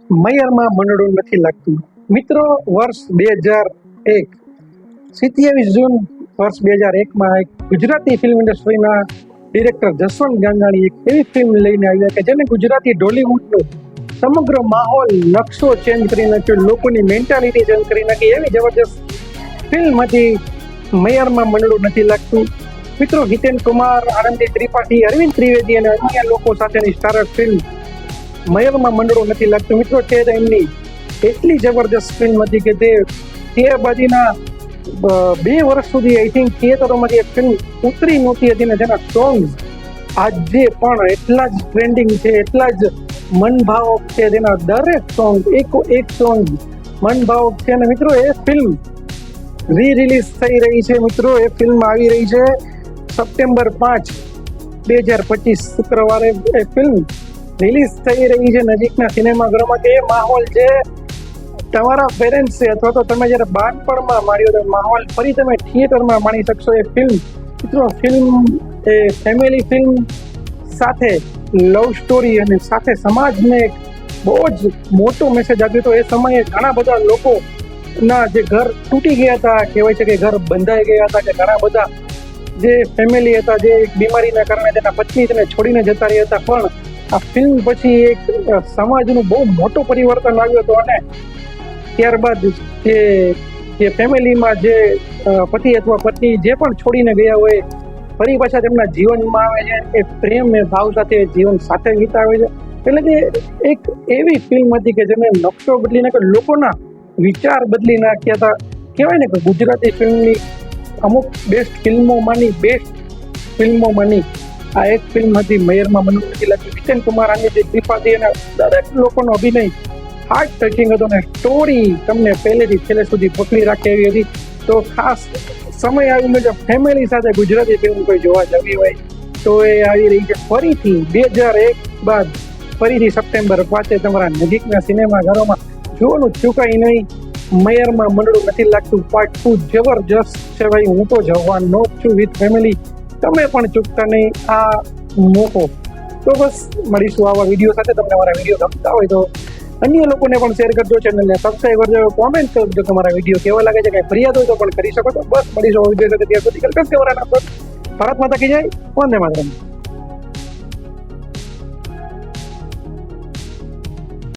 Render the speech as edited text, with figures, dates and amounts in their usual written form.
મયરમાં મંડળું નથી લાગતું. મિત્રો, વર્ષ 2001 27 જૂન વર્ષ 2001માં એક ગુજરાતી ફિલ્મ ઇન્ડસ્ટ્રીના ડિરેક્ટર જસવંત ગાંગાણી એક એવી ફિલ્મ લઈને આવ્યા કે જેને ગુજરાતી ઢોલિવૂડનો સમગ્ર માહોલ નકશો ચેન્જ કરી નાખ્યો, લોકોની મેન્ટાલિટી ચેન્જ કરી નાખી. એવી જબરજસ્ત ફિલ્મ હતી મયરમાં મંડળું નથી લાગતું. મિત્રો, હિતેન કુમાર, આનંદી ત્રિપાઠી, અરવિંદ ત્રિવેદી અને અન્ય લોકો સાથેની સ્ટારર ફિલ્મ મયરમાં મંડળું નથી લાગતું. મિત્રો, તે એમની એટલી જબરજસ્ત ફિલ્મ હતી કે તે બાજુના 2 વર્ષ સુધી આઈ થિંક થિયેટરોમાંથી એક ફિલ્મ ઉતરી નહોતી હતી ને જેના સોંગ્સ આજે પણ એટલા જ ટ્રેન્ડિંગ છે, એટલા જ મનભાવક છે. જેના દરેક સોંગ એક સોંગ મનભાવક છે. અને મિત્રો, એ ફિલ્મ રિલીઝ થઈ રહી છે. મિત્રો, એ ફિલ્મ આવી રહી છે સપ્ટેમ્બર 5, 2025 શુક્રવારે એ ફિલ્મ રિલીઝ થઈ રહી છે નજીકના સિનેમાઘરોમાં. કે એ માહોલ જે તમારા પેરેન્ટ્સ છે અથવા તો તમે જ્યારે બાળપણમાં માણ્યો તો માહોલ ફરી તમે થિયેટરમાં માણી શકશો. એ ફિલ્મ મિત્રો, ફિલ્મ એ ફેમિલી ફિલ્મ સાથે લવ સ્ટોરી અને સાથે સમાજને એક બહુ જ મોટો મેસેજ આપ્યો હતો. એ સમયે ઘણા બધા લોકોના જે ઘર તૂટી ગયા હતા, કહેવાય છે કે ઘર બંધાઈ ગયા હતા, કે ઘણા બધા જે ફેમિલી હતા જે એક બીમારીના કારણે તેના પત્ની તેને છોડીને જતા રહ્યા હતા. પણ આ ફિલ્મ પછી એક સમાજનું બહુ મોટું પરિવર્તન આવ્યું હતું. અને ત્યારબાદ જે ફેમિલીમાં જે પતિ અથવા પત્ની જે પણ છોડીને ગયા હોય ફરી પાછા તેમના જીવનમાં આવે છે, એ પ્રેમ એ ભાવ સાથે જીવન સાથે વિતાવે છે. એટલે કે એક એવી ફિલ્મ હતી કે જેને નકશો બદલી નાખ્યો, લોકોના વિચાર બદલી નાખ્યા હતા. કહેવાય ને કે ગુજરાતી ફિલ્મની અમુક બેસ્ટ ફિલ્મોમાંની આ એક ફિલ્મ હતી મયરમાં મંડળું નથી લાગતું. હિતેન કુમાર, આનંદી ત્રિપાઠી અને દરેક લોકોનો અભિનય હાર્ટ ટચિંગ હતો અને સ્ટોરી તમને પહેલેથી છેલ્લે સુધી પકડી રાખે એવી હતી. તો ખાસ સમય આવીને જો ફેમિલી સાથે ગુજરાતી ફિલ્મ કોઈ જોવા જવી હોય તો એ આવી રહી છે ફરીથી 2001 બાદ ફરીથી સપ્ટેમ્બર 5 તમારા નજીકના સિનેમાઘરોમાં. જોવાનું ચૂકાય નહીં. મયરમાં મંડળું નથી લાગતું પાર્ટ 2 જબરજસ્ત છે ભાઈ. હું તો જવાનો જ છું વિથ ફેમિલી. તમે પણ ચૂકતા નહીં આ મોકો. તો બસ મળીશું આવા વિડીયો સાથે. તમને મારા વિડીયો ગમતા હોય તો અન્ય લોકોને પણ શેર કરજો, ચેનલને સબસ્ક્રાઈબ કરજો, કોમેન્ટ કરજો કે મારા વિડીયો કેવા લાગે છે. કંઈ ફરિયાદ હોય તો પણ કરી શકો છો. બસ મળીશું વિડીયો સાથે. ત્યાં સુધી ભારત માતા કી જય. વંદે માતરમ.